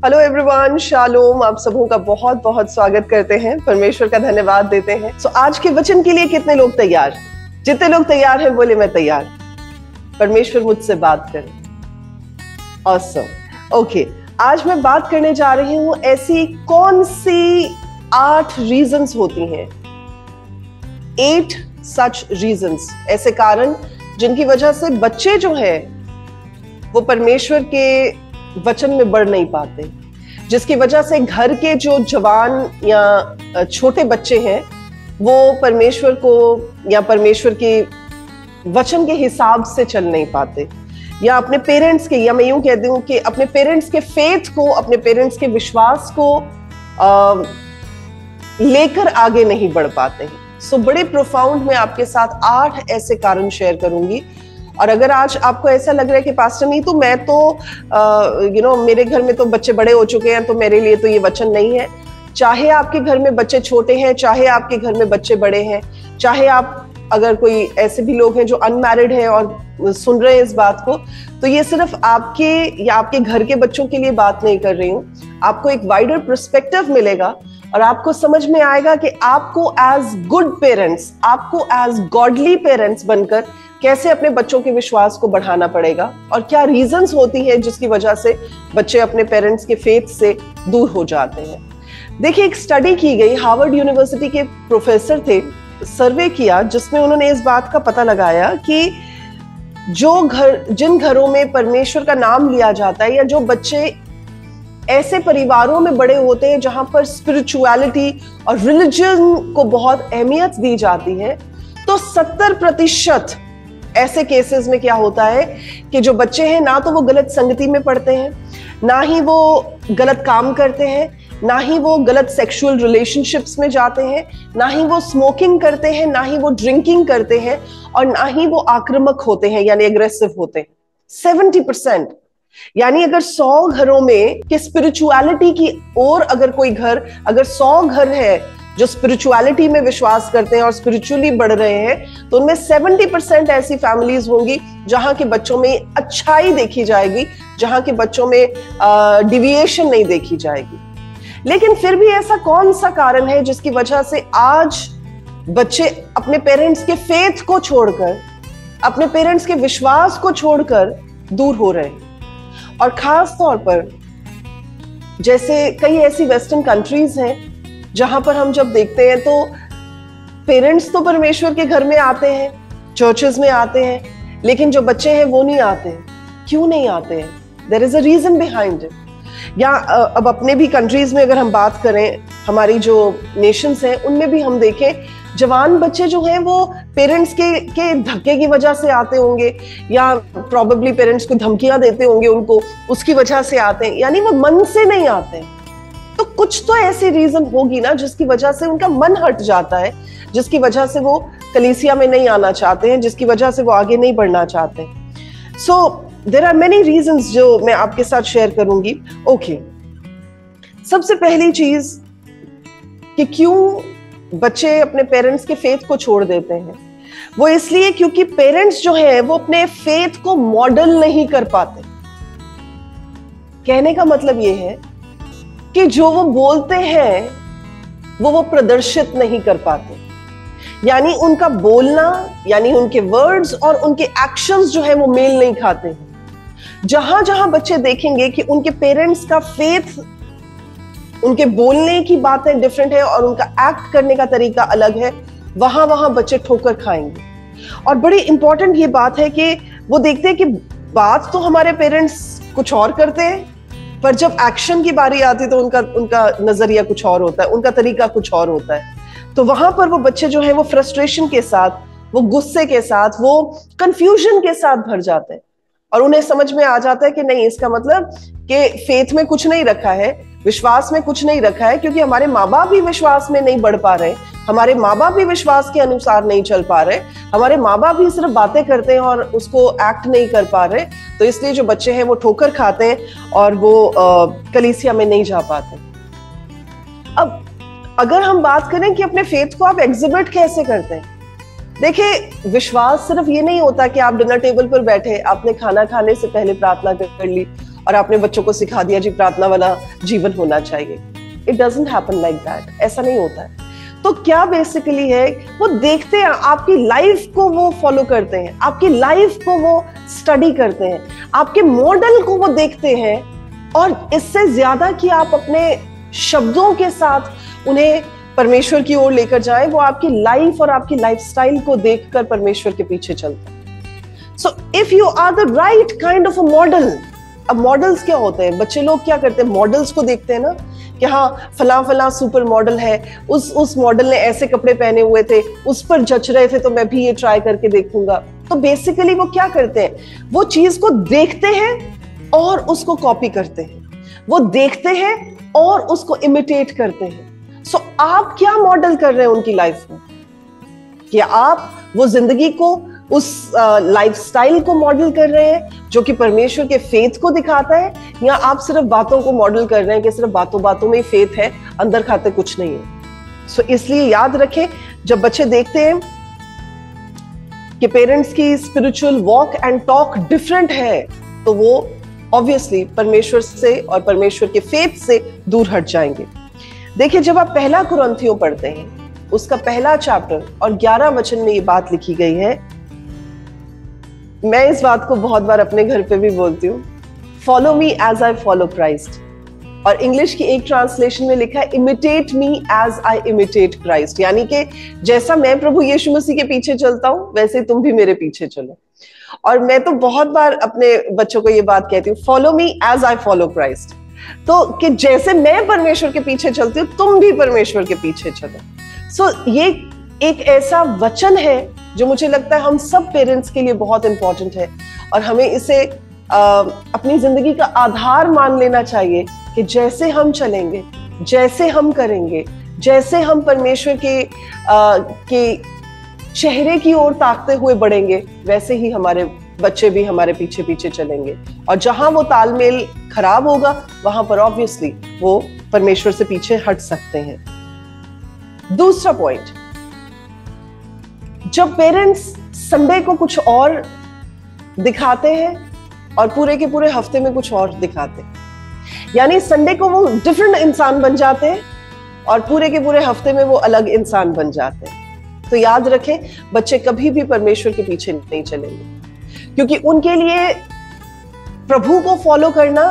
Hello everyone, shalom. आप सबों का बहुत बहुत स्वागत करते हैं, परमेश्वर का धन्यवाद देते हैं। आज के वचन के लिए कितने लोग तैयार? जितने लोग तैयार हैं बोले मैं तैयार। परमेश्वर मुझसे बात करे। ऑसम। ओके, आज मैं बात करने जा रही हूं ऐसी कौन सी 8 रीजंस होती हैं, 8 सच रीजंस, ऐसे कारण जिनकी वजह से बच्चे जो है वो परमेश्वर के वचन में बढ़ नहीं पाते, जिसकी वजह से घर के जो जवान या छोटे बच्चे हैं वो परमेश्वर को या परमेश्वर के वचन के हिसाब से चल नहीं पाते, या अपने पेरेंट्स के, या मैं यूं कहती हूँ कि अपने पेरेंट्स के फेथ को, अपने पेरेंट्स के विश्वास को लेकर आगे नहीं बढ़ पाते हैं। बड़े प्रोफाउंड में आपके साथ 8 ऐसे कारण शेयर करूंगी। और अगर आज आपको ऐसा लग रहा है कि पास्टर नहीं, तो मैं तो मेरे घर में तो बच्चे बड़े हो चुके हैं, तो मेरे लिए तो ये वचन नहीं है। चाहे आपके घर में बच्चे छोटे हैं, चाहे आपके घर में बच्चे बड़े हैं, चाहे आप अगर कोई ऐसे भी लोग हैं जो अनमैरिड हैं और सुन रहे हैं इस बात को, तो ये सिर्फ आपके या आपके घर के बच्चों के लिए बात नहीं कर रही हूँ। आपको एक वाइडर पर्सपेक्टिव मिलेगा और आपको समझ में आएगा कि आपको एज गुड पेरेंट्स, आपको एज गॉडली पेरेंट्स बनकर कैसे अपने बच्चों के विश्वास को बढ़ाना पड़ेगा, और क्या रीजंस होती हैं जिसकी वजह से बच्चे अपने पेरेंट्स के फेथ से दूर हो जाते हैं। देखिए, एक स्टडी की गई, हार्वर्ड यूनिवर्सिटी के प्रोफेसर थे, सर्वे किया जिसमें उन्होंने इस बात का पता लगाया कि जिन घरों में परमेश्वर का नाम लिया जाता है, या जो बच्चे ऐसे परिवारों में बड़े होते हैं जहां पर स्पिरिचुअलिटी और रिलीजन को बहुत अहमियत दी जाती है, तो 70% ऐसे केसेस में क्या होता है कि जो बच्चे हैं ना तो वो गलत संगति में पड़ते हैं, ना ही वो गलत काम करते हैं, ना ही वो गलत सेक्सुअल रिलेशनशिप्स में जाते हैं, ना ही वो स्मोकिंग करते हैं, ना ही वो ड्रिंकिंग करते हैं, और ना ही वो आक्रामक होते हैं यानी एग्रेसिव होते हैं। 70%, यानी अगर 100 घरों में कि स्पिरिचुअलिटी की ओर अगर कोई घर, अगर 100 घर है जो स्पिरिचुअलिटी में विश्वास करते हैं और स्पिरिचुअली बढ़ रहे हैं, तो उनमें 70% ऐसी फैमिलीज होंगी जहां के बच्चों में अच्छाई देखी जाएगी, जहां के बच्चों में डिविएशन नहीं देखी जाएगी। लेकिन फिर भी ऐसा कौन सा कारण है जिसकी वजह से आज बच्चे अपने पेरेंट्स के फेथ को छोड़कर, अपने पेरेंट्स के विश्वास को छोड़कर दूर हो रहे हैं? और खास तौर पर जैसे कई ऐसी वेस्टर्न कंट्रीज हैं जहां पर हम जब देखते हैं तो पेरेंट्स तो परमेश्वर के घर में आते हैं, चर्चेस में आते हैं, लेकिन जो बच्चे हैं वो नहीं आते हैं। क्यों नहीं आते हैं? There is a reason behind it. या अब अपने भी कंट्रीज में अगर हम बात करें, हमारी जो नेशंस हैं उनमें भी हम देखें, जवान बच्चे जो हैं वो पेरेंट्स के धक्के की वजह से आते होंगे, या प्रोबेबली पेरेंट्स को धमकियां देते होंगे उनको, उसकी वजह से आते हैं, यानी वो मन से नहीं आते हैं। तो कुछ तो ऐसी रीजन होगी ना जिसकी वजह से उनका मन हट जाता है, जिसकी वजह से वो कलीसिया में नहीं आना चाहते हैं, जिसकी वजह से वो आगे नहीं बढ़ना चाहते। So there are many reasons जो मैं आपके साथ शेयर करूंगी। ओके, सबसे पहली चीज कि क्यों बच्चे अपने पेरेंट्स के फेथ को छोड़ देते हैं, वो इसलिए क्योंकि पेरेंट्स जो है वो अपने फेथ को मॉडल नहीं कर पाते। कहने का मतलब ये है कि जो वो बोलते हैं वो प्रदर्शित नहीं कर पाते, यानी उनका बोलना, यानी उनके वर्ड्स और उनके एक्शंस जो है वो मेल नहीं खाते हैं। जहां जहां बच्चे देखेंगे कि उनके पेरेंट्स का फेथ, उनके बोलने की बातें डिफरेंट है और उनका एक्ट करने का तरीका अलग है, वहां वहां बच्चे ठोकर खाएंगे। और बड़ी इंपॉर्टेंट ये बात है कि वो देखते हैं कि बात तो हमारे पेरेंट्स कुछ और करते हैं, पर जब एक्शन की बारी आती है तो उनका नजरिया कुछ और होता है, उनका तरीका कुछ और होता है। तो वहां पर वो बच्चे जो है वो फ्रस्ट्रेशन के साथ, वो गुस्से के साथ, वो कंफ्यूजन के साथ भर जाते हैं, और उन्हें समझ में आ जाता है कि नहीं, इसका मतलब कि फेथ में कुछ नहीं रखा है, विश्वास में कुछ नहीं रखा है, क्योंकि हमारे माँ बाप भी विश्वास में नहीं बढ़ पा रहे, हमारे माँ बाप भी विश्वास के अनुसार नहीं चल पा रहे, हमारे माँ बाप भी सिर्फ बातें करते हैं और उसको एक्ट नहीं कर पा रहे। तो इसलिए जो बच्चे हैं वो ठोकर खाते हैं और वो कलीसिया में नहीं जा पाते। अब अगर हम बात करें कि अपने फेथ को आप एग्जिबिट कैसे करते हैं, देखिए, विश्वास सिर्फ ये नहीं होता कि आप डिनर टेबल पर बैठे, आपने खाना खाने से पहले प्रार्थना कर ली और आपने बच्चों को सिखा दिया जी प्रार्थना वाला जीवन होना चाहिए। It doesn't happen like that, ऐसा नहीं होता है। तो क्या बेसिकली है, वो देखते हैं आपकी लाइफ को, वो फॉलो करते हैं, आपकी लाइफ को वो स्टडी करते हैं, आपके मॉडल को वो देखते हैं, और इससे ज्यादा कि आप अपने शब्दों के साथ उन्हें परमेश्वर की ओर लेकर जाएं, वो आपकी लाइफ और आपकी लाइफस्टाइल को देखकर परमेश्वर के पीछे चलते हैं। So if you are the right kind of a model. अब मॉडल्स क्या होते हैं, बच्चे लोग क्या करते हैं, मॉडल्स को देखते हैं ना कि हाँ फला फला सुपर मॉडल है, उस मॉडल ने ऐसे कपड़े पहने हुए थे, उस पर जच रहे थे, तो मैं भी ये ट्राई करके देखूंगा। तो बेसिकली वो क्या करते हैं, वो चीज को देखते हैं और उसको कॉपी करते हैं, वो देखते हैं और उसको इमिटेट करते हैं। सो आप क्या मॉडल कर रहे हैं उनकी लाइफ में, कि आप वो जिंदगी को, उस लाइफस्टाइल को मॉडल कर रहे हैं जो कि परमेश्वर के फेथ को दिखाता है, या आप सिर्फ बातों को मॉडल कर रहे हैं कि सिर्फ बातों बातों में ही फेथ है, अंदर खाते कुछ नहीं है। सो इसलिए याद रखें, जब बच्चे देखते हैं कि पेरेंट्स की spiritual walk and talk different है, तो वो ऑब्वियसली परमेश्वर से और परमेश्वर के फेथ से दूर हट जाएंगे। देखिए, जब आप पहला कुरिन्थियों पढ़ते हैं, उसका पहला चैप्टर और 11 वचन में ये बात लिखी गई है। मैं इस बात को बहुत बार अपने घर पे भी बोलती हूँ, follow me as I follow Christ, और इंग्लिश की एक ट्रांसलेशन में लिखा है imitate me as I imitate Christ, यानी कि जैसा मैं प्रभु यीशु मसीह के पीछे चलता हूँ वैसे तुम भी मेरे पीछे चलो। और मैं तो बहुत बार अपने बच्चों को ये बात कहती हूँ, follow me as I follow Christ, तो कि जैसे मैं परमेश्वर के पीछे चलती हूँ तुम भी परमेश्वर के पीछे चलो। सो ये एक ऐसा वचन है जो मुझे लगता है हम सब पेरेंट्स के लिए बहुत इंपॉर्टेंट है, और हमें इसे अपनी जिंदगी का आधार मान लेना चाहिए कि जैसे हम चलेंगे, जैसे हम करेंगे, जैसे हम परमेश्वर के चेहरे की ओर ताकते हुए बढ़ेंगे, वैसे ही हमारे बच्चे भी हमारे पीछे पीछे चलेंगे। और जहां वो तालमेल खराब होगा वहां पर ऑब्वियसली वो परमेश्वर से पीछे हट सकते हैं। दूसरा पॉइंट, जब पेरेंट्स संडे को कुछ और दिखाते हैं और पूरे के पूरे हफ्ते में कुछ और दिखाते हैं, यानी संडे को वो डिफरेंट इंसान बन जाते हैं और पूरे के पूरे हफ्ते में वो अलग इंसान बन जाते हैं, तो याद रखें बच्चे कभी भी परमेश्वर के पीछे नहीं चलेंगे, क्योंकि उनके लिए प्रभु को फॉलो करना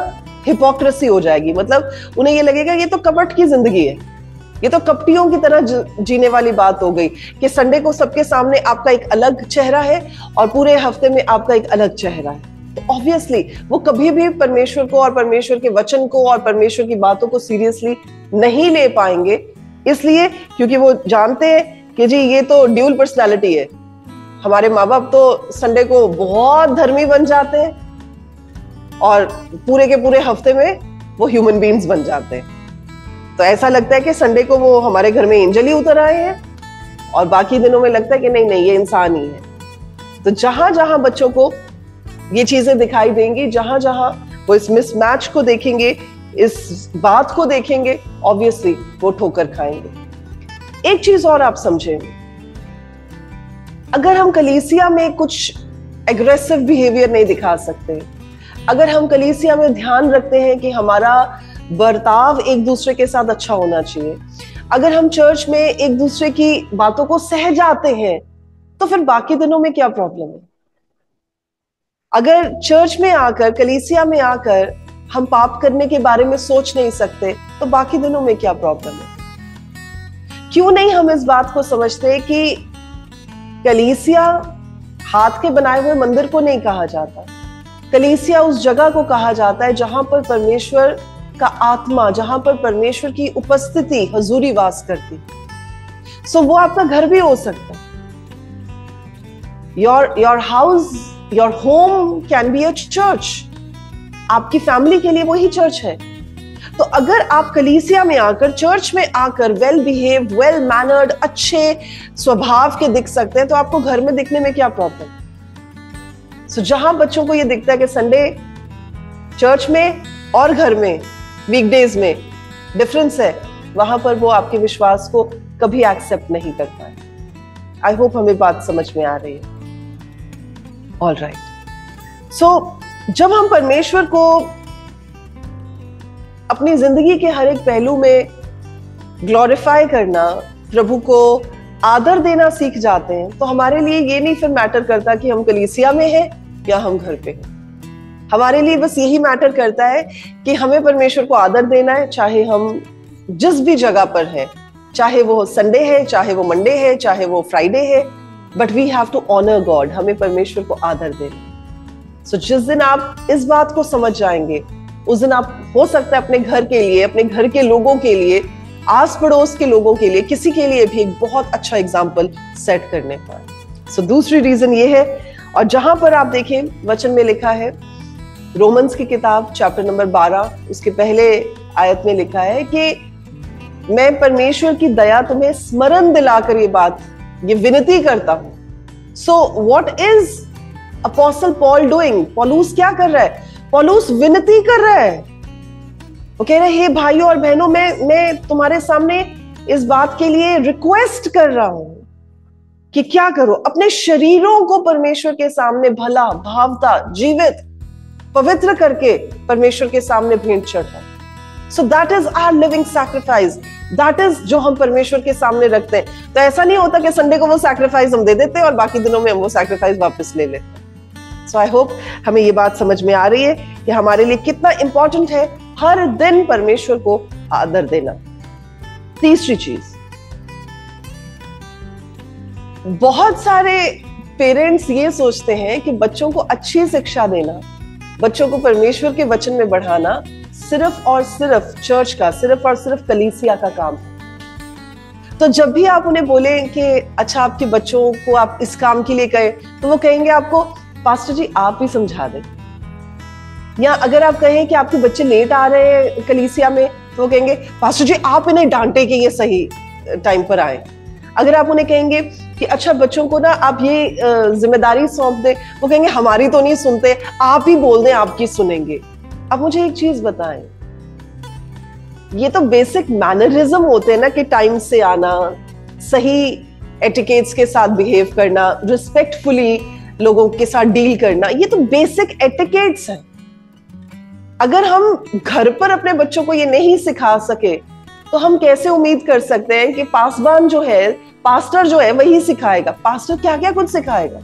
हिपोक्रेसी हो जाएगी। मतलब उन्हें ये लगेगा ये तो कपट की जिंदगी है, ये तो कपटियों की तरह जीने वाली बात हो गई कि संडे को सबके सामने आपका एक अलग चेहरा है और पूरे हफ्ते में आपका एक अलग चेहरा है। तो ऑब्वियसली वो कभी भी परमेश्वर को और परमेश्वर के वचन को और परमेश्वर की बातों को सीरियसली नहीं ले पाएंगे, इसलिए क्योंकि वो जानते हैं कि जी ये तो ड्यूल पर्सनालिटी है। हमारे माँ बाप तो संडे को बहुत धर्मी बन जाते हैं और पूरे के पूरे हफ्ते में वो ह्यूमन बीइंग्स बन जाते हैं। तो ऐसा लगता है कि संडे को वो हमारे घर में एंजल ही उतर आए हैं और बाकी दिनों में लगता है कि नहीं नहीं ये इंसान ही है। तो जहां जहां बच्चों को ये चीजें दिखाई देंगी, जहां जहां वो इस मिसमैच को देखेंगे, इस बात को देखेंगे, ऑब्वियसली वो ठोकर खाएंगे। एक चीज और आप समझें, अगर हम कलीसिया में कुछ एग्रेसिव बिहेवियर नहीं दिखा सकते, अगर हम कलीसिया में ध्यान रखते हैं कि हमारा बर्ताव एक दूसरे के साथ अच्छा होना चाहिए, अगर हम चर्च में एक दूसरे की बातों को सह जाते हैं, तो फिर बाकी दिनों में क्या प्रॉब्लम है? अगर चर्च में आकर, कलीसिया में आकर हम पाप करने के बारे में सोच नहीं सकते, तो बाकी दिनों में क्या प्रॉब्लम है? क्यों नहीं हम इस बात को समझते कि कलीसिया हाथ के बनाए हुए मंदिर को नहीं कहा जाता, कलीसिया उस जगह को कहा जाता है जहां पर परमेश्वर का आत्मा, जहां पर परमेश्वर की उपस्थिति, हजूरी वास करती। सो वो आपका घर भी हो सकता है। Your house, your home can be a church. आपकी फैमिली के लिए वही चर्च है। तो अगर आप कलीसिया में आकर, चर्च में आकर वेल बिहेव, वेल मैनर्ड, अच्छे स्वभाव के दिख सकते हैं, तो आपको घर में दिखने में क्या प्रॉब्लम? सो जहां बच्चों को ये दिखता है कि संडे चर्च में और घर में, वीकडेज में डिफरेंस है, वहां पर वो आपके विश्वास को कभी एक्सेप्ट नहीं करता है। आई होप हमें बात समझ में आ रही है। All right. सो जब हम परमेश्वर को अपनी जिंदगी के हर एक पहलू में ग्लोरीफाई करना, प्रभु को आदर देना सीख जाते हैं, तो हमारे लिए ये नहीं फिर मैटर करता कि हम कलीसिया में हैं या हम घर पे हैं। हमारे लिए बस यही मैटर करता है कि हमें परमेश्वर को आदर देना है, चाहे हम जिस भी जगह पर हैं, चाहे वो संडे है, चाहे वो मंडे है, चाहे वो फ्राइडे है, but we have to honour God. हमें परमेश्वर को आदर देना। सो जिस दिन आप इस बात को समझ जाएंगे, उस दिन आप हो सकता है अपने घर के लिए, अपने घर के लोगों के लिए, आस पड़ोस के लोगों के लिए, किसी के लिए भी एक बहुत अच्छा एग्जाम्पल सेट करने पाए। सो दूसरी रीजन ये है, और जहां पर आप देखें वचन में लिखा है, रोमन्स की किताब चैप्टर नंबर 12 उसके पहले आयत में लिखा है कि मैं परमेश्वर की दया तुम्हें स्मरण दिलाकर ये विनती करता हूं। So what is apostle Paul doing? पौलुस क्या कर रहा है? पौलुस विनती कर रहा है। वो कह रहे हैं, हे भाइयों और बहनों, मैं तुम्हारे सामने इस बात के लिए रिक्वेस्ट कर रहा हूं कि क्या करो, अपने शरीरों को परमेश्वर के सामने भला, भावता, जीवित, पवित्र करके परमेश्वर के सामने भेंट चढ़ाओ। So that is our living sacrifice, that is जो हम परमेश्वर के सामने रखते हैं। तो ऐसा नहीं होता कि संडे को वो सैक्रिफाइस हम दे देते हैं और बाकी दिनों में हम वो सैक्रिफाइस वापस ले लेते हैं। सो आई होप हमें ये बात समझ में आ रही है कि हमारे लिए कितना इंपॉर्टेंट है हर दिन परमेश्वर को आदर देना। तीसरी चीज, बहुत सारे पेरेंट्स ये सोचते हैं कि बच्चों को अच्छी शिक्षा देना, बच्चों को परमेश्वर के वचन में बढ़ाना सिर्फ और सिर्फ चर्च का, सिर्फ और सिर्फ कलीसिया का काम। तो जब भी आप उन्हें बोले कि अच्छा आपके बच्चों को आप इस काम के लिए कहें, तो वो कहेंगे आपको, पास्टर जी आप ही समझा दें। या अगर आप कहें कि आपके बच्चे लेट आ रहे हैं कलीसिया में, तो वो कहेंगे पास्टर जी आप इन्हें डांटे कि ये सही टाइम पर आए। अगर आप उन्हें कहेंगे कि अच्छा बच्चों को ना आप ये जिम्मेदारी सौंप दें, वो कहेंगे हमारी तो नहीं सुनते, आप ही बोल दें, आपकी सुनेंगे। अब मुझे एक चीज बताएं, ये तो बेसिक मैनरिज्म होते हैं ना, कि टाइम से आना, सही एटिकेट्स के साथ बिहेव करना, रिस्पेक्टफुली लोगों के साथ डील करना, ये तो बेसिक एटिकेट्स हैं। अगर हम घर पर अपने बच्चों को ये नहीं सिखा सके, तो हम कैसे उम्मीद कर सकते हैं कि पासवान जो है, पास्टर जो है, वही सिखाएगा? पास्टर क्या क्या कुछ सिखाएगा?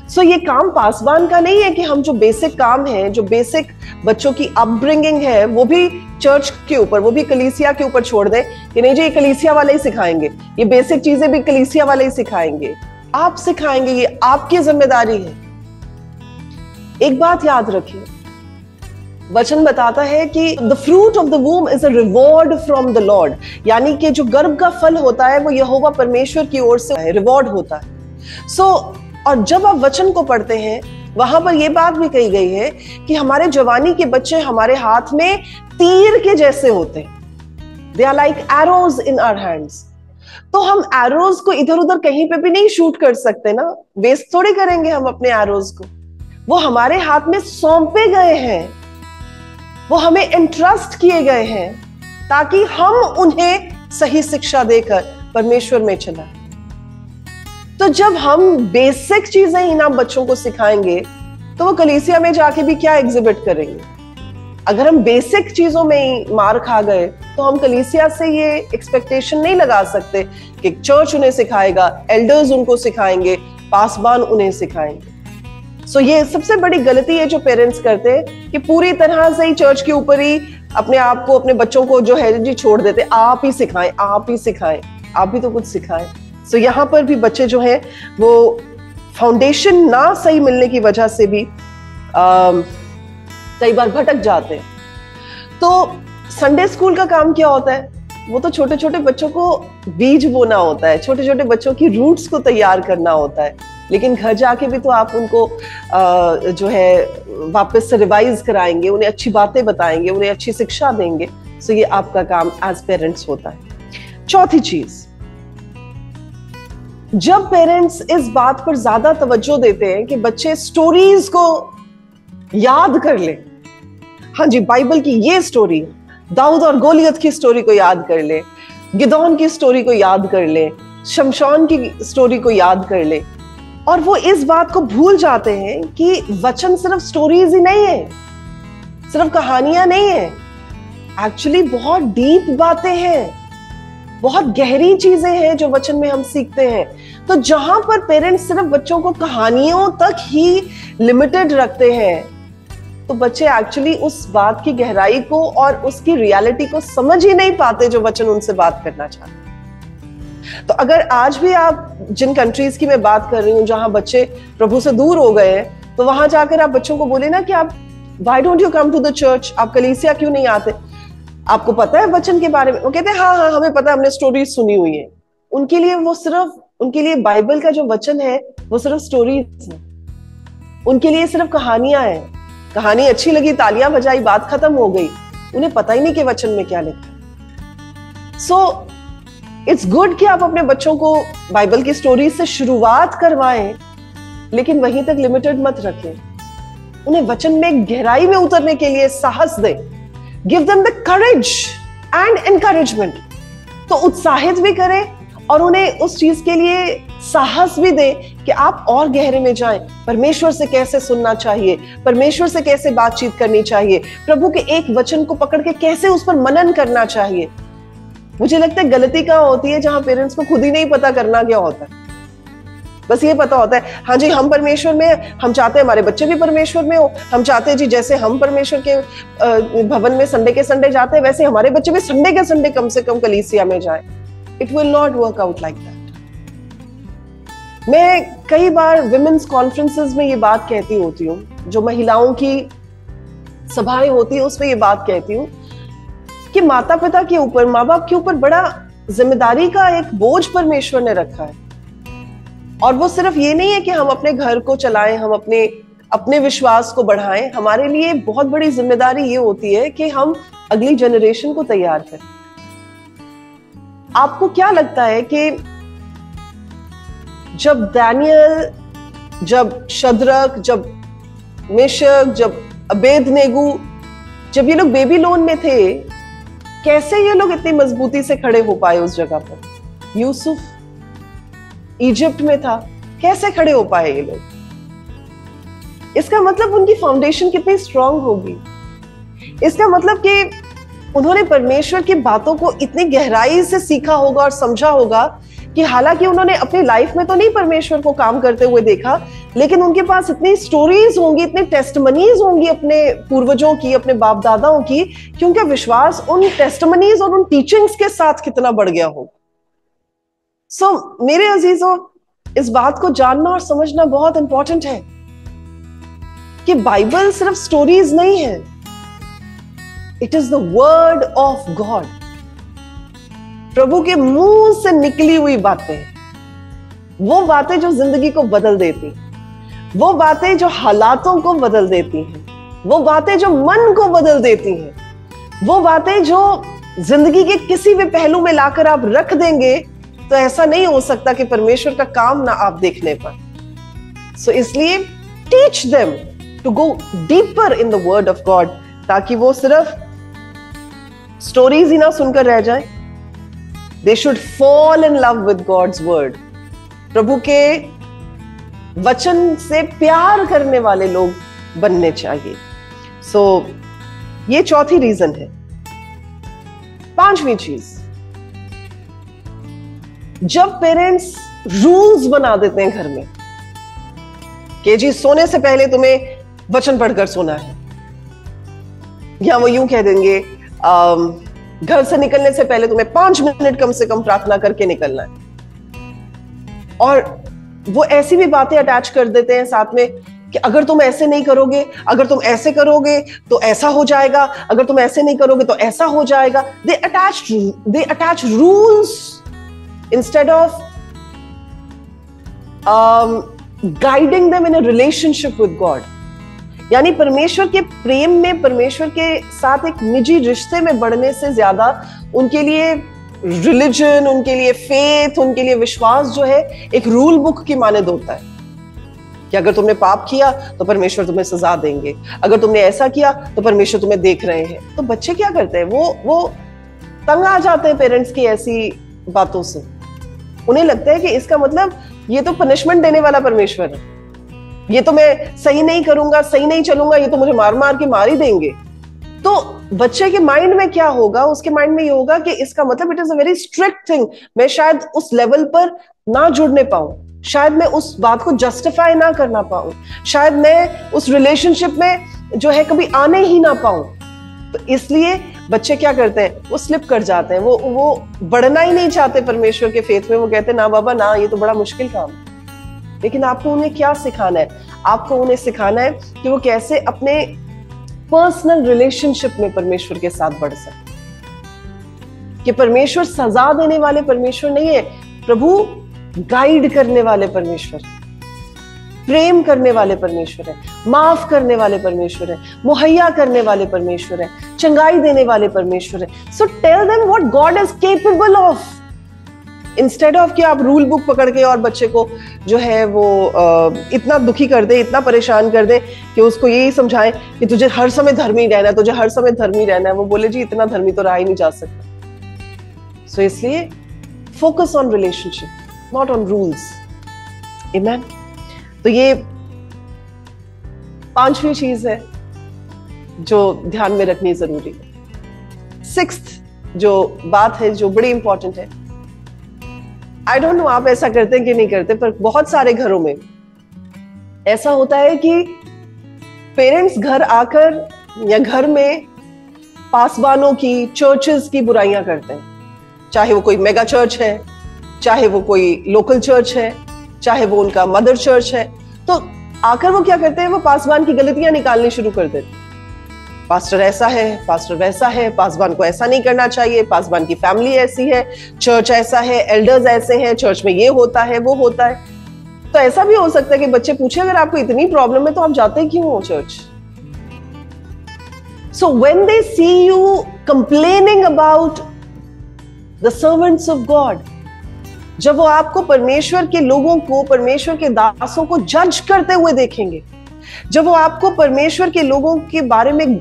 सो ये काम पासवान का नहीं है कि हम जो बेसिक काम है, जो बेसिक बच्चों की अपब्रिंगिंग है, वो भी चर्च के ऊपर, वो भी कलीसिया के ऊपर छोड़ दें कि नहीं जी ये कलीसिया वाले ही सिखाएंगे, ये बेसिक चीजें भी कलीसिया वाले ही सिखाएंगे। आप सिखाएंगे, ये आपकी जिम्मेदारी है। एक बात याद रखिए, वचन बताता है कि the fruit of the वूम is a reward from the Lord, यानी कि जो गर्भ का फल होता है वो यहोवा परमेश्वर की ओर से रिवॉर्ड होता है। सो और जब आप वचन को पढ़ते हैं, वहां पर यह बात भी कही गई है कि हमारे जवानी के बच्चे हमारे हाथ में तीर के जैसे होते हैं। They are like arrows in our hands. तो हम एरोज को इधर उधर कहीं पे भी नहीं शूट कर सकते ना, वेस्ट थोड़ी करेंगे हम अपने एरोज को। वो हमारे हाथ में सौंपे गए हैं, वो हमें एंट्रस्ट किए गए हैं ताकि हम उन्हें सही शिक्षा देकर परमेश्वर में चलाएं। तो जब हम बेसिक चीजें ही ना बच्चों को सिखाएंगे, तो वो कलीसिया में जाके भी क्या एग्जिबिट करेंगे? अगर हम बेसिक चीजों में ही मार खा गए, तो हम कलीसिया से ये एक्सपेक्टेशन नहीं लगा सकते कि चर्च उन्हें सिखाएगा, एल्डर्स उनको सिखाएंगे, पासवान उन्हें सिखाएंगे। सो ये सबसे बड़ी गलती है जो पेरेंट्स करते हैं कि पूरी तरह से ही चर्च के ऊपर ही अपने आप को, अपने बच्चों को जो है जी छोड़ देते, आप ही सिखाएं, आप ही सिखाएं, आप भी तो कुछ सिखाएं। सो यहाँ पर भी बच्चे जो हैं वो फाउंडेशन ना सही मिलने की वजह से भी कई बार भटक जाते हैं। तो संडे स्कूल का काम क्या होता है? वो तो छोटे छोटे बच्चों को बीज बोना होता है, छोटे छोटे बच्चों की रूट्स को तैयार करना होता है। लेकिन घर जाके भी तो आप उनको जो है वापस से रिवाइज कराएंगे, उन्हें अच्छी बातें बताएंगे, उन्हें अच्छी शिक्षा देंगे। सो ये आपका काम एज पेरेंट्स होता है। चौथी चीज, जब पेरेंट्स इस बात पर ज्यादा तवज्जो देते हैं कि बच्चे स्टोरीज को याद कर ले, हाँ जी बाइबल की ये स्टोरी, दाऊद और गोलियत की स्टोरी को याद कर ले, गिदोन की स्टोरी को याद कर ले, शमशोन की स्टोरी को याद कर ले, और वो इस बात को भूल जाते हैं कि वचन सिर्फ स्टोरीज ही नहीं है, सिर्फ कहानियां नहीं है। एक्चुअली बहुत डीप बातें हैं, बहुत गहरी चीजें हैं जो वचन में हम सीखते हैं। तो जहां पर पेरेंट्स सिर्फ बच्चों को कहानियों तक ही लिमिटेड रखते हैं, तो बच्चे एक्चुअली उस बात की गहराई को और उसकी रियलिटी को समझ ही नहीं पाते जो वचन उनसे बात करना चाहते। तो अगर आज भी आप जिन कंट्रीज की मैं बात कर रही हूँ जहां बच्चे प्रभु से दूर हो गए हैं, तो वहां जाकर आप बच्चों को बोले ना कि आप why don't you come to the church, आप कलीसिया क्यों नहीं आते, आपको पता है वचन के बारे में? वो कहते हैं हाँ हाँ हमें पता है, हमने स्टोरीज सुनी हुई है। उनके लिए वो सिर्फ, उनके लिए बाइबल का जो वचन है वो सिर्फ स्टोरीज है, उनके लिए सिर्फ कहानियां हैं। कहानी अच्छी लगी, तालियां बजाई, बात खत्म हो गई, उन्हें पता ही नहीं कि वचन में क्या लिखा है। सो इट्स गुड कि आप अपने बच्चों को बाइबल की स्टोरीज से शुरुआत करवाएं, लेकिन वहीं तक लिमिटेड मत रखें। उन्हें वचन में गहराई में उतरने के लिए साहस दें। Give them the courage and encouragement. तो उत्साहित भी करें और उन्हें उस चीज के लिए साहस भी दें कि आप और गहरे में जाएं। परमेश्वर से कैसे सुनना चाहिए, परमेश्वर से कैसे बातचीत करनी चाहिए, प्रभु के एक वचन को पकड़ के कैसे उस पर मनन करना चाहिए। मुझे लगता है गलती कहाँ होती है, जहां पेरेंट्स को खुद ही नहीं पता करना क्या होता है। बस ये पता होता है हाँ जी हम परमेश्वर में, हम चाहते हैं हमारे बच्चे भी परमेश्वर में हो, हम चाहते हैं जी जैसे हम परमेश्वर के भवन में संडे के संडे जाते हैं वैसे हमारे बच्चे भी संडे के संडे कम से कम कलीसिया में जाएं। It will not work out like that. मैं कई बार विमेन्स कॉन्फ्रेंसेस में ये बात कहती होती हूँ, जो महिलाओं की सभाएं होती है उसमें ये बात कहती हूँ कि माता पिता के ऊपर, माँ बाप के ऊपर बड़ा जिम्मेदारी का एक बोझ परमेश्वर ने रखा है। और वो सिर्फ ये नहीं है कि हम अपने घर को चलाएं, हम अपने विश्वास को बढ़ाएं। हमारे लिए बहुत बड़ी जिम्मेदारी ये होती है कि हम अगली जनरेशन को तैयार करें। आपको क्या लगता है कि जब दानियल, जब शद्रक, जब मेशक, जब अबेदनेगो, जब ये लोग बेबीलोन में थे, कैसे ये लोग इतनी मजबूती से खड़े हो पाए उस जगह पर? यूसुफ इजिप्ट में था, कैसे खड़े हो पाए ये लोग? इसका मतलब उनकी फाउंडेशन कितनी स्ट्रांग होगी। इसका मतलब कि उन्होंने परमेश्वर की बातों को इतनी गहराई से सीखा होगा और समझा होगा कि हालांकि उन्होंने अपनी लाइफ में तो नहीं परमेश्वर को काम करते हुए देखा, लेकिन उनके पास इतनी स्टोरीज होंगी, इतनी टेस्टमनीज होंगी अपने पूर्वजों की, अपने बाप दादाओं की, कि उनका विश्वास उन टेस्टमनीज और उन टीचिंग्स के साथ कितना बढ़ गया होगा। सो मेरे अजीजों, इस बात को जानना और समझना बहुत इंपॉर्टेंट है कि बाइबल सिर्फ स्टोरीज नहीं है, it is the word of God. प्रभु के मुंह से निकली हुई बातें, वो बातें जो जिंदगी को बदल देती, वो बातें जो हालातों को बदल देती हैं, वो बातें जो मन को बदल देती हैं, वो बातें जो जिंदगी के किसी भी पहलू में लाकर आप रख देंगे तो ऐसा नहीं हो सकता कि परमेश्वर का काम ना आप देखने पर। सो इसलिए teach them to go deeper in the word of God, ताकि वो सिर्फ स्टोरीज ही ना सुनकर रह जाए। They should fall in love with God's word. प्रभु के वचन से प्यार करने वाले लोग बनने चाहिए। सो ये चौथी रीजन है। पांचवी चीज, जब पेरेंट्स रूल्स बना देते हैं घर में कि जी सोने से पहले तुम्हें वचन पढ़कर सोना है, या वो यूं कह देंगे घर से निकलने से पहले तुम्हें 5 मिनट कम से कम प्रार्थना करके निकलना है, और वो ऐसी भी बातें अटैच कर देते हैं साथ में कि अगर तुम ऐसे नहीं करोगे, अगर तुम ऐसे करोगे तो ऐसा हो जाएगा, अगर तुम ऐसे नहीं करोगे तो ऐसा हो जाएगा। दे attach rules instead of guiding them in a relationship with God। यानी परमेश्वर के प्रेम में, परमेश्वर के साथ एक निजी रिश्ते में बढ़ने से ज्यादा उनके लिए रिलीजन, उनके लिए फेथ, उनके लिए विश्वास जो है एक रूल बुक की मानद होता है कि अगर तुमने पाप किया तो परमेश्वर तुम्हें सजा देंगे, अगर तुमने ऐसा किया तो परमेश्वर तुम्हें देख रहे हैं। तो बच्चे क्या करते हैं, वो तंग आ जाते हैं पेरेंट्स की ऐसी बातों से। उन्हें लगता है कि इसका मतलब ये तो पनिशमेंट देने वाला परमेश्वर है, ये तो मैं सही नहीं करूंगा, सही नहीं चलूंगा, ये तो मुझे मार मार के मार ही देंगे। तो बच्चे के माइंड में क्या होगा, उसके माइंड में ये होगा कि इसका मतलब it is a very strict thing, मैं शायद उस लेवल पर ना जुड़ने पाऊं, शायद मैं उस बात को जस्टिफाई ना करना पाऊं, शायद मैं उस रिलेशनशिप में जो है कभी आने ही ना पाऊं। तो इसलिए बच्चे क्या करते हैं, वो स्लिप कर जाते हैं, वो बढ़ना ही नहीं चाहते परमेश्वर के फेथ में। वो कहते हैं ना बाबा ना, ये तो बड़ा मुश्किल काम है। लेकिन आपको उन्हें क्या सिखाना है? आपको उन्हें सिखाना है कि वो कैसे अपने पर्सनल रिलेशनशिप में परमेश्वर के साथ बढ़ सकते। कि परमेश्वर सजा देने वाले परमेश्वर नहीं है, प्रभु गाइड करने वाले परमेश्वर, प्रेम करने वाले परमेश्वर है, माफ करने वाले परमेश्वर है, मुहैया करने वाले परमेश्वर है, चंगाई देने वाले परमेश्वर है। So tell them what God is capable of, instead of कि आप रूल बुक पकड़ के और बच्चे को जो है वो इतना दुखी कर दे, इतना परेशान कर दे कि उसको यही समझाएं कि तुझे हर समय धर्मी रहना है, तुझे हर समय धर्मी रहना है। वो बोले जी इतना धर्मी तो रहा ही नहीं जा सकता। सो इसलिए focus on relationship, not on rules. Amen. तो ये 5वीं चीज है जो ध्यान में रखनी जरूरी है। 6th जो बात है जो बड़ी इंपॉर्टेंट है, आई डोंट नो आप ऐसा करते हैं कि नहीं करते, पर बहुत सारे घरों में ऐसा होता है कि पेरेंट्स घर आकर या घर में पासवानों की, चर्चेस की बुराइयां करते हैं। चाहे वो कोई मेगा चर्च है, चाहे वो कोई लोकल चर्च है, चाहे वो उनका मदर चर्च है, तो आकर वो क्या करते हैं, वो पासवान की गलतियां निकालनी शुरू कर देते। पास्टर ऐसा है, पास्टर वैसा है, पासवान को ऐसा नहीं करना चाहिए, पासवान की फैमिली ऐसी है, चर्च ऐसा है, एल्डर्स ऐसे हैं, चर्च में ये होता है वो होता है। तो ऐसा भी हो सकता है कि बच्चे पूछे अगर आपको इतनी प्रॉब्लम है तो आप जाते क्यों हो church? So when they see you complaining about the servants of God, जब वो आपको परमेश्वर के लोगों को, परमेश्वर के दासों को जज करते हुए देखेंगे, जब वो आपको परमेश्वर के लोगों के बारे में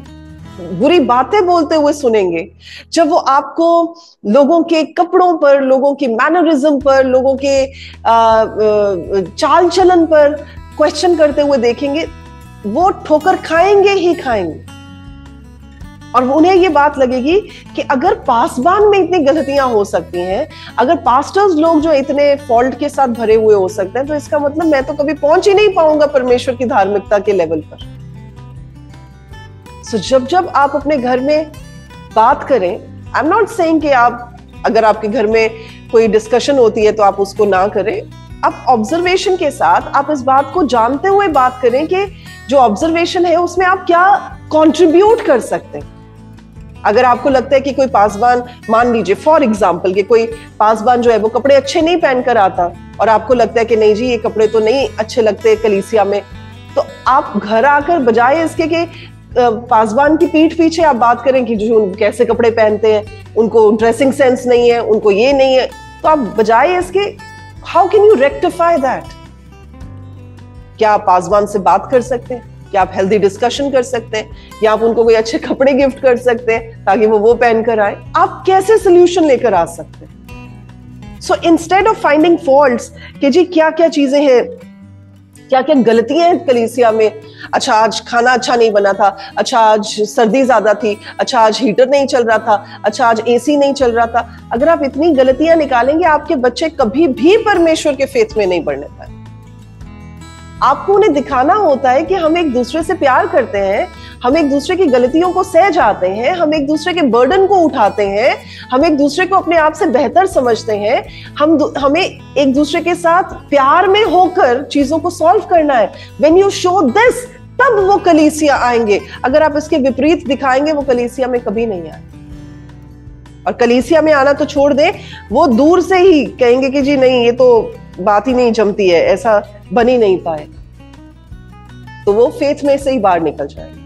बुरी बातें बोलते हुए सुनेंगे, जब वो आपको लोगों के कपड़ों पर, लोगों की मैनरिज्म पर, लोगों के चाल चलन पर क्वेश्चन करते हुए देखेंगे, वो ठोकर खाएंगे ही खाएंगे। और उन्हें ये बात लगेगी कि अगर पासवान में इतनी गलतियां हो सकती हैं, अगर पास्टर्स लोग जो इतने फॉल्ट के साथ भरे हुए हो सकते हैं, तो इसका मतलब मैं तो कभी पहुंच ही नहीं पाऊंगा परमेश्वर की धार्मिकता के लेवल पर। सो जब आप अपने घर में बात करें, आई एम नॉट सेइंग कि आप, अगर आपके घर में कोई डिस्कशन होती है तो आप उसको ना करें। आप ऑब्जर्वेशन के साथ आप इस बात को जानते हुए बात करें कि जो ऑब्जर्वेशन है उसमें आप क्या कंट्रीब्यूट कर सकते हैं। अगर आपको लगता है कि कोई पासवान, मान लीजिए फॉर एग्जाम्पल कि कोई पासवान जो है वो कपड़े अच्छे नहीं पहनकर आता और आपको लगता है कि नहीं जी ये कपड़े तो नहीं अच्छे लगते कलीसिया में, तो आप घर आकर बजाय इसके कि पासवान की पीठ पीछे आप बात करें कि जो कैसे कपड़े पहनते हैं, उनको ड्रेसिंग सेंस नहीं है, उनको ये नहीं है, तो आप बजाय इसके how can you rectify that? क्या आप पासवान से बात कर सकते हैं? क्या आप हेल्दी डिस्कशन कर सकते हैं? या आप उनको कोई अच्छे कपड़े गिफ्ट कर सकते हैं ताकि वो पहन कर आए? आप कैसे सोल्यूशन लेकर आ सकते हैं? So instead of finding faults कि जी क्या क्या चीजें हैं, क्या क्या गलतियां हैं कलीसिया में, अच्छा आज खाना अच्छा नहीं बना था, अच्छा आज सर्दी ज्यादा थी, अच्छा आज हीटर नहीं चल रहा था, अच्छा आज एसी नहीं चल रहा था, अगर आप इतनी गलतियां निकालेंगे आपके बच्चे कभी भी परमेश्वर के फेथ में नहीं बढ़ने पाए। आपको उन्हें दिखाना होता है कि हम एक दूसरे से प्यार करते हैं, हम एक दूसरे की गलतियों को सह जाते हैं, हम एक दूसरे के बर्डन को उठाते हैं, हम एक दूसरे को अपने आप से बेहतर समझते हैं, हमें एक दूसरे के साथ प्यार में होकर चीजों को सॉल्व करना है। व्हेन यू शो दिस, तब वो कलीसिया आएंगे। अगर आप इसके विपरीत दिखाएंगे, वो कलीसिया में कभी नहीं आएंगे। और कलीसिया में आना तो छोड़ दें, वो दूर से ही कहेंगे कि जी नहीं ये तो बात ही नहीं जमती है, ऐसा बन ही नहीं पाए, तो वो फेथ में से ही बाहर निकल जाएंगे।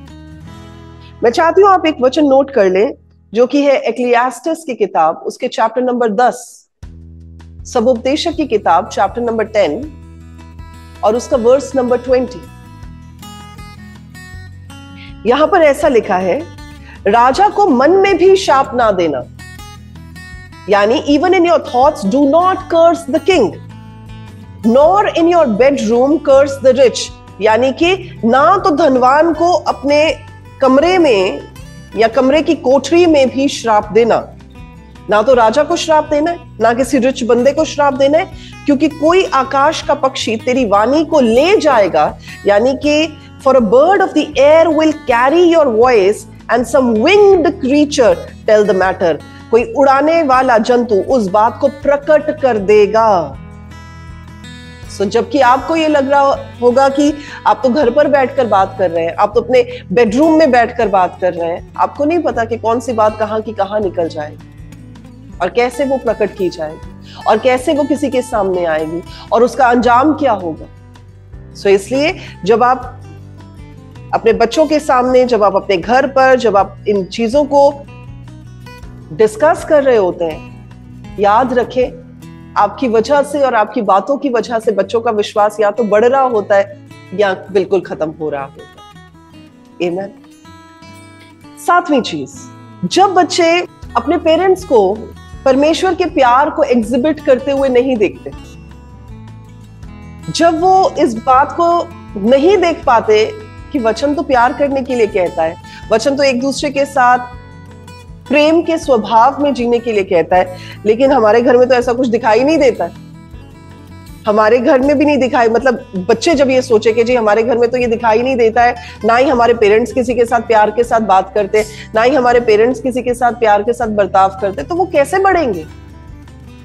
मैं चाहती हूं आप एक वचन नोट कर लें जो कि है एक्लियास्टिस की किताब, उसके चैप्टर नंबर 10, सबोपदेशक की किताब चैप्टर नंबर 10 और उसका वर्स नंबर 20। यहां पर ऐसा लिखा है, राजा को मन में भी शाप ना देना, यानी even in your thoughts do not curse the king, nor in your bedroom curse the rich, यानी कि ना तो धनवान को अपने कमरे में या कमरे की कोठरी में भी श्राप देना। ना तो राजा को श्राप देना है, ना किसी रिच बंदे को श्राप देना है, क्योंकि कोई आकाश का पक्षी तेरी वाणी को ले जाएगा, यानी कि for a bird of the air will carry your voice and some winged creature tell the matter. कोई उड़ाने वाला जंतु उस बात को प्रकट कर देगा। जबकि आपको ये लग रहा होगा कि आप तो घर पर बैठकर बात कर रहे हैं, आप तो अपने बेडरूम में बैठकर बात कर रहे हैं, आपको नहीं पता कि कौन सी बात कहां की कहां निकल जाएगी और कैसे वो प्रकट की जाएगी और कैसे वो किसी के सामने आएगी और उसका अंजाम क्या होगा। इसलिए जब आप अपने बच्चों के सामने, जब आप अपने घर पर, जब आप इन चीजों को डिस्कस कर रहे होते हैं, याद रखें आपकी वजह से और आपकी बातों की वजह से बच्चों का विश्वास या तो बढ़ रहा होता है या बिल्कुल खत्म हो रहा होता है। आमीन। सातवीं चीज, जब बच्चे अपने पेरेंट्स को परमेश्वर के प्यार को एग्जिबिट करते हुए नहीं देखते, जब वो इस बात को नहीं देख पाते कि वचन तो प्यार करने के लिए कहता है, वचन तो एक दूसरे के साथ प्रेम के स्वभाव में जीने के लिए कहता है, लेकिन हमारे घर में तो ऐसा कुछ दिखाई नहीं देता। हमारे घर में भी नहीं दिखाई, मतलब बच्चे जब ये सोचे कि जी हमारे घर में तो ये दिखाई नहीं देता है, ना ही हमारे पेरेंट्स किसी के साथ प्यार के साथ बात करते, ना ही हमारे पेरेंट्स किसी के साथ प्यार के साथ बर्ताव करते, तो वो कैसे बढ़ेंगे?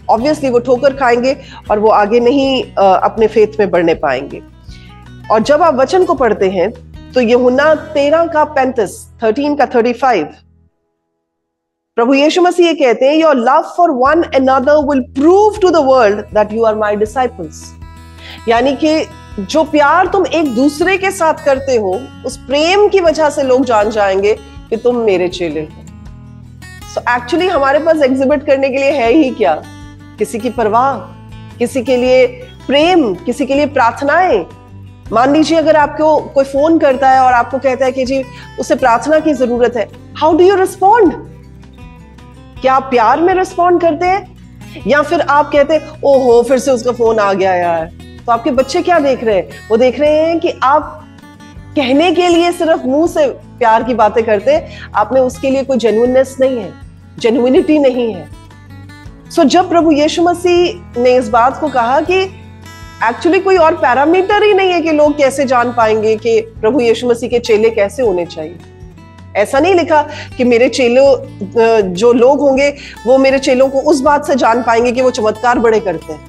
ऑब्वियसली वो ठोकर खाएंगे और वो आगे नहीं अपने फेथ में बढ़ने पाएंगे। और जब आप वचन को पढ़ते हैं तो यूहन्ना 13:35 प्रभु यीशु मसीह ये कहते हैं, your love for one another will prove to the world that you are my disciples. यानी कि जो प्यार तुम एक दूसरे के साथ करते हो, उस प्रेम की वजह से लोग जान जाएंगे कि तुम मेरे चेले हो। सो एक्चुअली हमारे पास एग्जिबिट करने के लिए है ही क्या? किसी की परवाह, किसी के लिए प्रेम, किसी के लिए प्रार्थनाएं। मान लीजिए अगर आपको कोई फोन करता है और आपको कहता है कि जी उसे प्रार्थना की जरूरत है, हाउ डू यू रिस्पॉन्ड? क्या आप प्यार में रिस्पॉन्ड करते हैं या फिर आप कहते हैं ओहो फिर से उसका फोन आ गया यार? तो आपके बच्चे क्या देख रहे हैं? वो देख रहे हैं कि आप कहने के लिए सिर्फ मुंह से प्यार की बातें करते हैं, आप में उसके लिए कोई जेन्युइननेस नहीं है, जेन्युइनिटी नहीं है। जब प्रभु यीशु मसीह ने इस बात को कहा कि एक्चुअली कोई और पैरामीटर ही नहीं है कि लोग कैसे जान पाएंगे कि प्रभु यीशु मसीह के चेले कैसे होने चाहिए। ऐसा नहीं लिखा कि मेरे चेलों जो लोग होंगे वो मेरे चेलों को उस बात से जान पाएंगे कि वो चमत्कार बड़े करते हैं।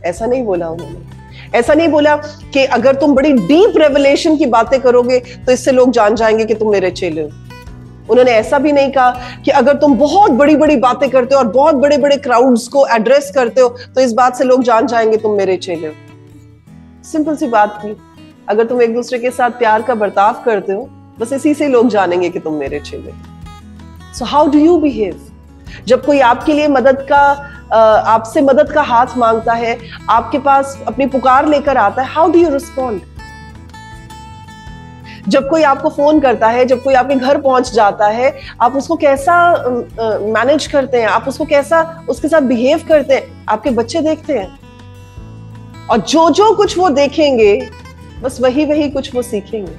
ऐसा नहीं बोला उन्होंने। ऐसा नहीं बोला कि अगर तुम बड़ी डीप रेवलेशन की बातें करोगे तो इससे लोग जान जाएंगे कि तुम मेरे चेले हो। उन्होंने ऐसा भी नहीं कहा कि अगर तुम बहुत बड़ी बड़ी बातें करते हो और बहुत बड़े बड़े क्राउड्स को एड्रेस करते हो तो इस बात से लोग जान जाएंगे तुम मेरे चेले हो। सिंपल सी बात थी, अगर तुम एक दूसरे के साथ प्यार का बर्ताव करते हो, बस इसी से लोग जानेंगे कि तुम मेरे चेले हो। So how do you behave? जब कोई आपके लिए आपसे मदद का हाथ मांगता है, आपके पास अपनी पुकार लेकर आता है, हाउ डू यू रिस्पॉन्ड? जब कोई आपको फोन करता है, जब कोई आपके घर पहुंच जाता है, आप उसको कैसा मैनेज करते हैं? आप उसको कैसा उसके साथ बिहेव करते हैं? आपके बच्चे देखते हैं और जो जो कुछ वो देखेंगे बस वही वही कुछ वो सीखेंगे।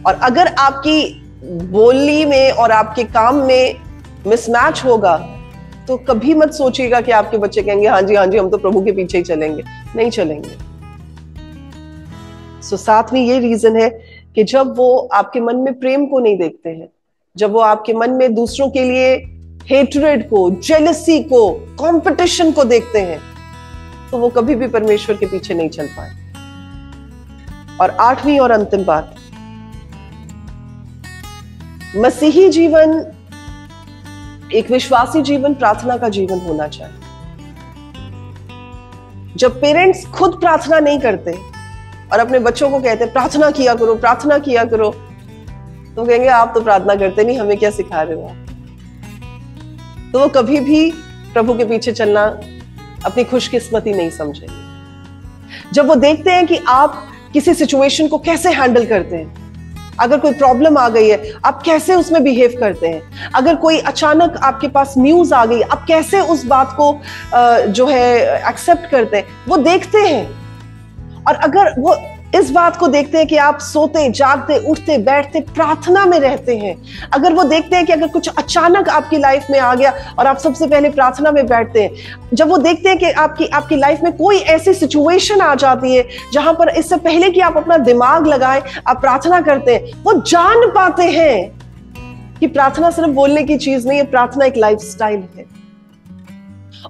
और अगर आपकी बोली में और आपके काम में मिसमैच होगा तो कभी मत सोचिएगा कि आपके बच्चे कहेंगे हाँ जी हम तो प्रभु के पीछे ही चलेंगे। नहीं चलेंगे। साथ में ये रीजन है कि जब वो आपके मन में प्रेम को नहीं देखते हैं, जब वो आपके मन में दूसरों के लिए हेट्रेड को, जेलसी को, कंपटीशन को देखते हैं, तो वो कभी भी परमेश्वर के पीछे नहीं चल पाए। और आठवीं और अंतिम बात, मसीही जीवन, एक विश्वासी जीवन प्रार्थना का जीवन होना चाहिए। जब पेरेंट्स खुद प्रार्थना नहीं करते और अपने बच्चों को कहते प्रार्थना किया करो, प्रार्थना किया करो, तो कहेंगे आप तो प्रार्थना करते नहीं, हमें क्या सिखा रहे हो? तो वो कभी भी प्रभु के पीछे चलना अपनी खुशकिस्मती नहीं समझेंगे। जब वो देखते हैं कि आप किसी सिचुएशन को कैसे हैंडल करते हैं, अगर कोई प्रॉब्लम आ गई है आप कैसे उसमें बिहेव करते हैं, अगर कोई अचानक आपके पास न्यूज आ गई आप कैसे उस बात को जो है एक्सेप्ट करते हैं, वो देखते हैं। और अगर वो इस बात को देखते हैं कि आप सोते, जागते, उठते, बैठते, प्रार्थना में रहते हैं। अगर वो देखते हैं कि अगर कुछ अचानक आपकी लाइफ में आ गया और आप सबसे पहले प्रार्थना में बैठते हैं, जब वो देखते हैं कि आपकी लाइफ में कोई ऐसी सिचुएशन आ जाती है जहां पर इससे पहले कि आप अपना दिमाग लगाएं, आप प्रार्थना करते हैं, वो जान पाते हैं कि प्रार्थना सिर्फ बोलने की चीज नहीं है, प्रार्थना एक लाइफस्टाइल है।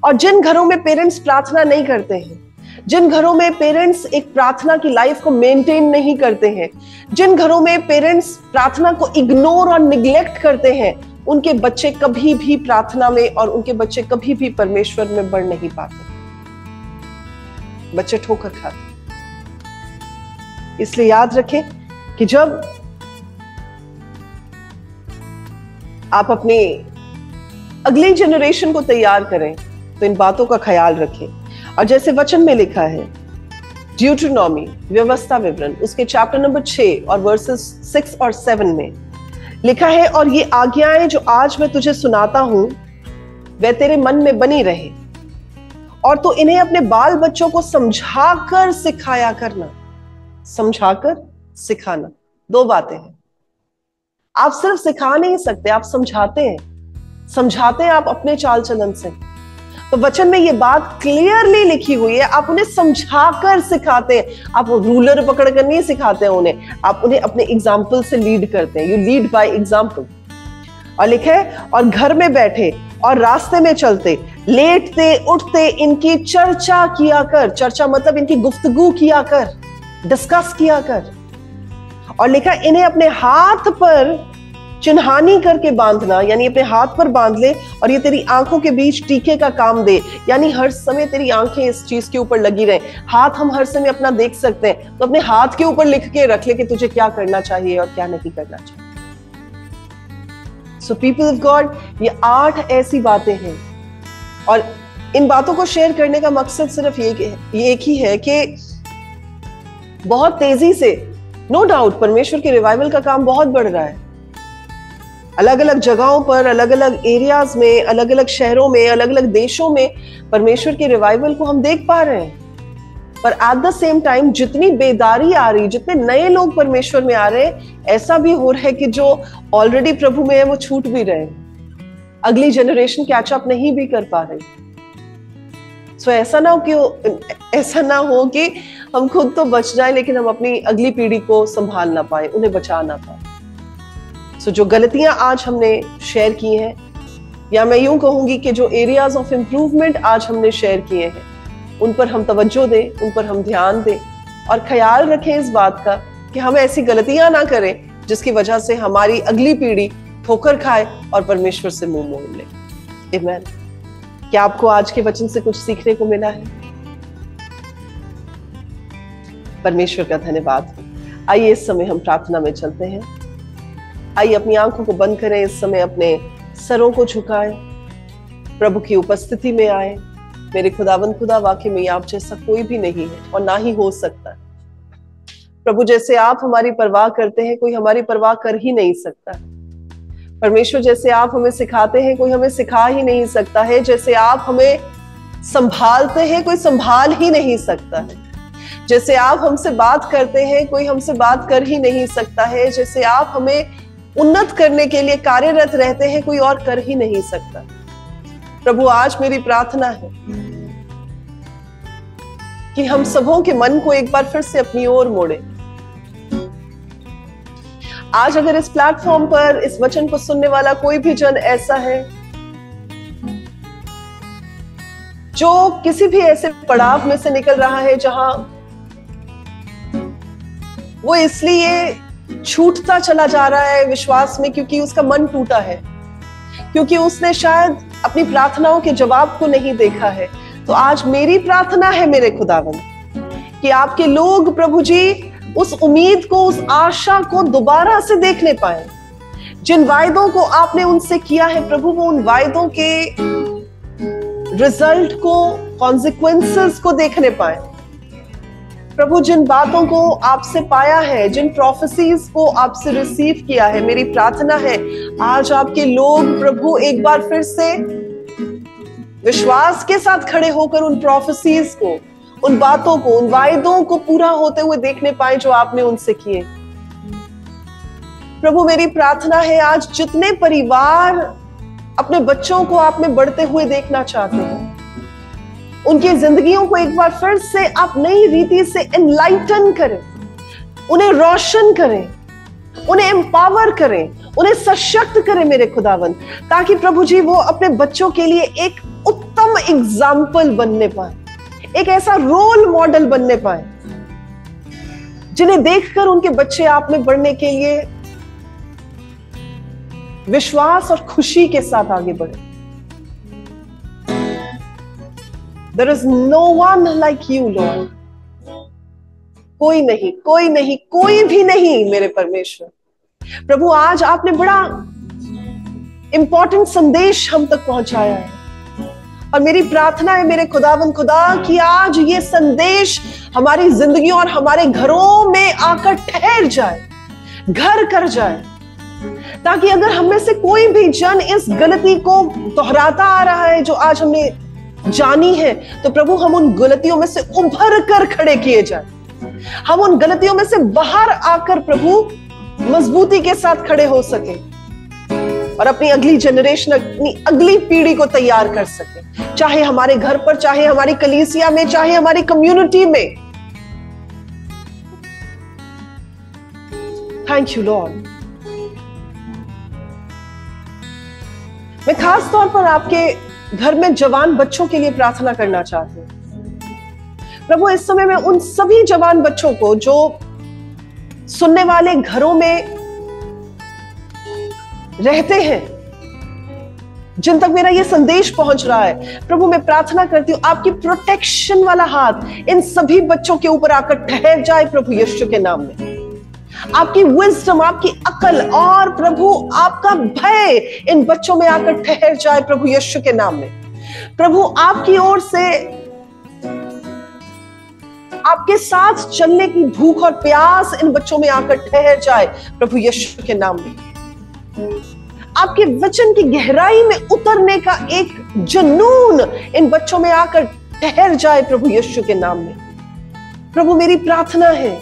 और जिन घरों में पेरेंट्स प्रार्थना नहीं करते हैं, जिन घरों में पेरेंट्स एक प्रार्थना की लाइफ को मेंटेन नहीं करते हैं, जिन घरों में पेरेंट्स प्रार्थना को इग्नोर और निग्लेक्ट करते हैं, उनके बच्चे कभी भी प्रार्थना में और उनके बच्चे कभी भी परमेश्वर में बढ़ नहीं पाते, बच्चे ठोकर खाते। इसलिए याद रखें कि जब आप अपने अगली जनरेशन को तैयार करें तो इन बातों का ख्याल रखें। और जैसे वचन में लिखा है, ड्यूटरनॉमी, व्यवस्था विवरण, उसके चैप्टर नंबर 6 और वर्सेस 6 और 7 में लिखा है, और ये आज्ञाएं जो आज मैं तुझे सुनाता हूं वे तेरे मन में बनी रहे, और तो इन्हें अपने बाल बच्चों को समझाकर सिखाया करना। समझाकर सिखाना, दो बातें हैं। आप सिर्फ सिखा नहीं सकते, आप समझाते हैं। समझाते हैं आप अपने चाल चलन से। तो वचन में ये बात क्लियरली लिखी हुई है, आप उन्हें समझाकर सिखाते हैं। आप रूलर पकड़कर नहीं सिखाते हैं उन्हें, आप उन्हें अपने एग्जाम्पल से लीड करते हैं। You lead by example. और लिखे, और घर में बैठे और रास्ते में चलते, लेटते उठते इनकी चर्चा किया कर। चर्चा मतलब इनकी गुफ्तगू किया कर, डिस्कस किया कर। और लिखा, इन्हें अपने हाथ पर चिन्हानी करके बांधना, यानी अपने हाथ पर बांध ले, और ये तेरी आंखों के बीच टीके का काम दे, यानी हर समय तेरी आंखें इस चीज के ऊपर लगी रहे। हाथ हम हर समय अपना देख सकते हैं, तो अपने हाथ के ऊपर लिख के रख ले कि तुझे क्या करना चाहिए और क्या नहीं करना चाहिए। सो पीपल ऑफ गॉड, ये 8 ऐसी बातें हैं, और इन बातों को शेयर करने का मकसद सिर्फ ये एक ही है कि बहुत तेजी से, नो डाउट, परमेश्वर के रिवाइवल का काम बहुत बढ़ रहा है। अलग अलग जगहों पर, अलग अलग एरियाज में, अलग अलग शहरों में, अलग अलग देशों में परमेश्वर के रिवाइवल को हम देख पा रहे हैं। पर एट द सेम टाइम जितनी बेदारी आ रही, जितने नए लोग परमेश्वर में आ रहे हैं, ऐसा भी हो रहा है कि जो ऑलरेडी प्रभु में है वो छूट भी रहे हैं। अगली जनरेशन कैचअप नहीं भी कर पा रही। सो ऐसा ना हो कि हम खुद तो बच जाए लेकिन हम अपनी अगली पीढ़ी को संभाल ना पाए, उन्हें बचा ना पाए। सो जो गलतियां आज हमने शेयर की हैं, या मैं यूं कहूंगी कि जो एरियाज ऑफ इंप्रूवमेंट आज हमने शेयर किए हैं, उन पर हम तवज्जो दें, उन पर हम ध्यान दें, और ख्याल रखें इस बात का कि हम ऐसी गलतियां ना करें जिसकी वजह से हमारी अगली पीढ़ी ठोकर खाए और परमेश्वर से मुंह मोड़ ले। आमीन। क्या आपको आज के वचन से कुछ सीखने को मिला है? परमेश्वर का धन्यवाद। आइए इस समय हम प्रार्थना में चलते हैं। आइए अपनी आंखों को बंद करें, इस समय अपने सरों को झुकाएं, प्रभु की उपस्थिति में आए। मेरे खुदावंद खुदा, वाकई में आप जैसा कोई भी नहीं है और ना ही हो सकता है। प्रभु, जैसे आप हमारी परवाह करते हैं, कोई हमारी परवाह कर ही नहीं सकता है। परमेश्वर, जैसे आप हमें सिखाते हैं, कोई हमें सिखा ही नहीं सकता है। जैसे आप हमें संभालते हैं, कोई संभाल ही नहीं सकता है। जैसे आप हमसे बात करते हैं, कोई हमसे बात कर ही नहीं सकता है। जैसे आप हमें उन्नत करने के लिए कार्यरत रहते हैं, कोई और कर ही नहीं सकता। प्रभु, आज मेरी प्रार्थना है कि हम सबों के मन को एक बार फिर से अपनी ओर मोड़े। आज अगर इस प्लेटफॉर्म पर इस वचन को सुनने वाला कोई भी जन ऐसा है जो किसी भी ऐसे पड़ाव में से निकल रहा है जहां वो इसलिए छूटता चला जा रहा है विश्वास में क्योंकि उसका मन टूटा है, क्योंकि उसने शायद अपनी प्रार्थनाओं के जवाब को नहीं देखा है, तो आज मेरी प्रार्थना है मेरे खुदावंद कि आपके लोग प्रभु जी उस उम्मीद को, उस आशा को दोबारा से देखने पाए। जिन वायदों को आपने उनसे किया है प्रभु, वो उन वायदों के रिजल्ट को, कॉन्सिक्वेंसेस को देखने पाए। प्रभु, जिन बातों को आपसे पाया है, जिन प्रोफेसीज को आपसे रिसीव किया है, मेरी प्रार्थना है आज आपके लोग प्रभु एक बार फिर से विश्वास के साथ खड़े होकर उन प्रोफेसीज को, उन बातों को, उन वायदों को पूरा होते हुए देखने पाए जो आपने उनसे किए। प्रभु मेरी प्रार्थना है आज जितने परिवार अपने बच्चों को आप में बढ़ते हुए देखना चाहते हैं, उनकी जिंदगियों को एक बार फिर से आप नई रीति से एनलाइटन करें, उन्हें रोशन करें, उन्हें एम्पावर करें, उन्हें सशक्त करें मेरे खुदावन, ताकि प्रभु जी वो अपने बच्चों के लिए एक उत्तम एग्जाम्पल बनने पाए, एक ऐसा रोल मॉडल बनने पाए जिन्हें देखकर उनके बच्चे आप में बढ़ने के लिए विश्वास और खुशी के साथ आगे बढ़े। There is no one like you, Lord. कोई नहीं, कोई नहीं, कोई भी नहीं मेरे परमेश्वर। प्रभु आज आपने बड़ा इंपॉर्टेंट संदेश हम तक पहुंचाया है, और मेरी प्रार्थना है मेरे खुदावन खुदा कि आज ये संदेश हमारी जिंदगियों और हमारे घरों में आकर ठहर जाए, घर कर जाए, ताकि अगर हम में से कोई भी जन इस गलती को दोहराता आ रहा है जो आज हमने जानी है, तो प्रभु हम उन गलतियों में से उभर कर खड़े किए जाए, हम उन गलतियों में से बाहर आकर प्रभु मजबूती के साथ खड़े हो सके और अपनी अगली जनरेशन, अपनी अगली पीढ़ी को तैयार कर सके, चाहे हमारे घर पर, चाहे हमारी कलीसिया में, चाहे हमारी कम्युनिटी में। Thank you Lord. मैं खास तौर पर आपके घर में जवान बच्चों के लिए प्रार्थना करना चाहती हूँ। प्रभु इस समय मैं उन सभी जवान बच्चों को जो सुनने वाले घरों में रहते हैं, जिन तक मेरा ये संदेश पहुंच रहा है, प्रभु मैं प्रार्थना करती हूँ आपकी प्रोटेक्शन वाला हाथ इन सभी बच्चों के ऊपर आकर ठहर जाए प्रभु यीशु के नाम में। आपकी विजडम, आपकी अकल और प्रभु आपका भय इन बच्चों में आकर ठहर जाए प्रभु यीशु के नाम में। प्रभु आपकी ओर से आपके साथ चलने की भूख और प्यास इन बच्चों में आकर ठहर जाए प्रभु यीशु के नाम में। आपके वचन की गहराई में उतरने का एक जुनून इन बच्चों में आकर ठहर जाए प्रभु यीशु के नाम में। प्रभु मेरी प्रार्थना है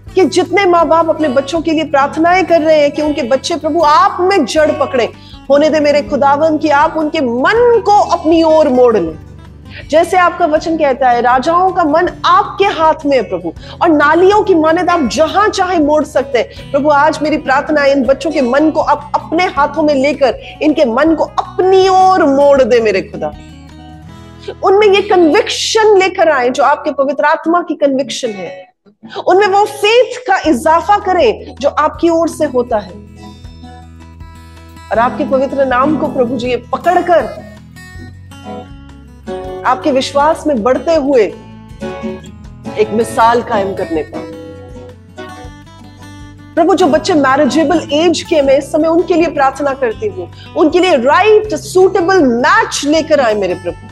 कि जितने माँ बाप अपने बच्चों के लिए प्रार्थनाएं कर रहे हैं कि उनके बच्चे प्रभु आप में जड़ पकड़े, होने दे मेरे खुदावन कि आप उनके मन को अपनी ओर मोड़ लें। जैसे आपका वचन कहता है राजाओं का मन आपके हाथ में है प्रभु, और नालियों की मानद आप जहां चाहे मोड़ सकते हैं। प्रभु आज मेरी प्रार्थना है इन बच्चों के मन को आप अपने हाथों में लेकर इनके मन को अपनी ओर मोड़ दे मेरे खुदा। उनमें ये कन्विक्शन लेकर आए जो आपके पवित्र आत्मा की कन्विक्शन है, उनमें वो फेथ का इजाफा करें जो आपकी ओर से होता है, और आपके पवित्र नाम को प्रभु जी पकड़कर आपके विश्वास में बढ़ते हुए एक मिसाल कायम करने का। प्रभु जो बच्चे मैरिजेबल एज के, मैं इस समय उनके लिए प्रार्थना करती हूँ, उनके लिए राइट सूटेबल मैच लेकर आए मेरे प्रभु,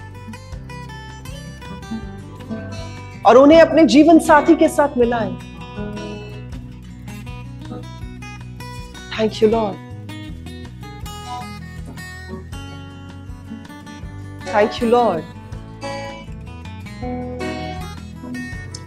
और उन्हें अपने जीवन साथी के साथ मिलाएं। Thank you lord, thank you lord,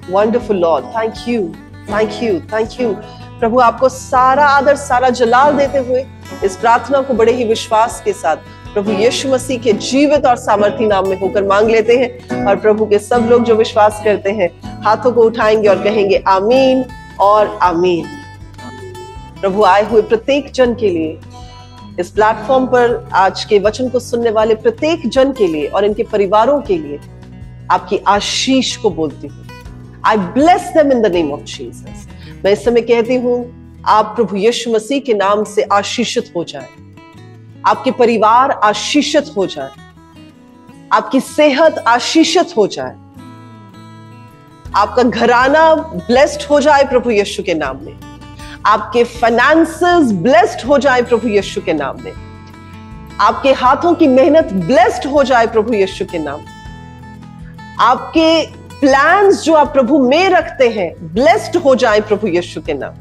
wonderful lord, thank you, thank you, thank you. प्रभु आपको सारा आदर, सारा जलाल देते हुए इस प्रार्थना को बड़े ही विश्वास के साथ प्रभु यीशु मसीह के जीवित और सामर्थी नाम में होकर मांग लेते हैं। और प्रभु के सब लोग जो विश्वास करते हैं हाथों को उठाएंगे और कहेंगे आमीन और आमीन। प्रभु आए हुए प्रत्येक जन के लिए, इस प्लेटफॉर्म पर आज के वचन को सुनने वाले प्रत्येक जन के लिए और इनके परिवारों के लिए आपकी आशीष को बोलती हूँ। आई bless them in the name of Jesus. मैं इस समय कहती हूँ आप प्रभु यीशु मसीह के नाम से आशीषित हो जाए, आपके परिवार आशीषित हो जाए, आपकी सेहत आशीषित हो जाए, आपका घराना ब्लेस्ड हो जाए प्रभु यीशु के नाम में, आपके फाइनेंसेस ब्लेस्ड हो जाए प्रभु यीशु के नाम में, आपके हाथों की मेहनत ब्लेस्ड हो जाए प्रभु यीशु के नाम में, आपके प्लान्स जो आप प्रभु में रखते हैं ब्लेस्ड हो जाए प्रभु यीशु के नाम,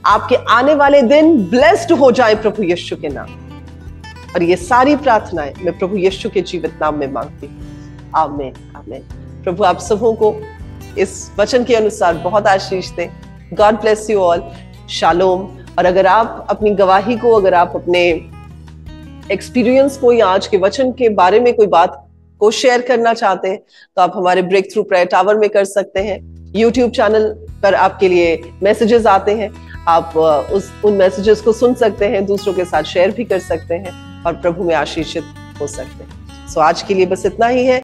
आपके आने वाले दिन ब्लेस्ड हो जाए प्रभु यीशु के नाम। और ये सारी प्रार्थनाएं मैं प्रभु यीशु के जीवित नाम में मांगती हूँ। आमीन आमीन। प्रभु आप सबों को इस वचन के अनुसार बहुत आशीष दें। God bless you all. Shalom. और अगर आप अपनी गवाही को, अगर आप अपने एक्सपीरियंस को या आज के वचन के बारे में कोई बात को शेयर करना चाहते हैं तो आप हमारे ब्रेक थ्रू प्रेयर टावर में कर सकते हैं। यूट्यूब चैनल पर आपके लिए मैसेजेस आते हैं, आप उन मैसेजेस को सुन सकते हैं, दूसरों के साथ शेयर भी कर सकते हैं और प्रभु में आशीषित हो सकते हैं। सो आज के लिए बस इतना ही है।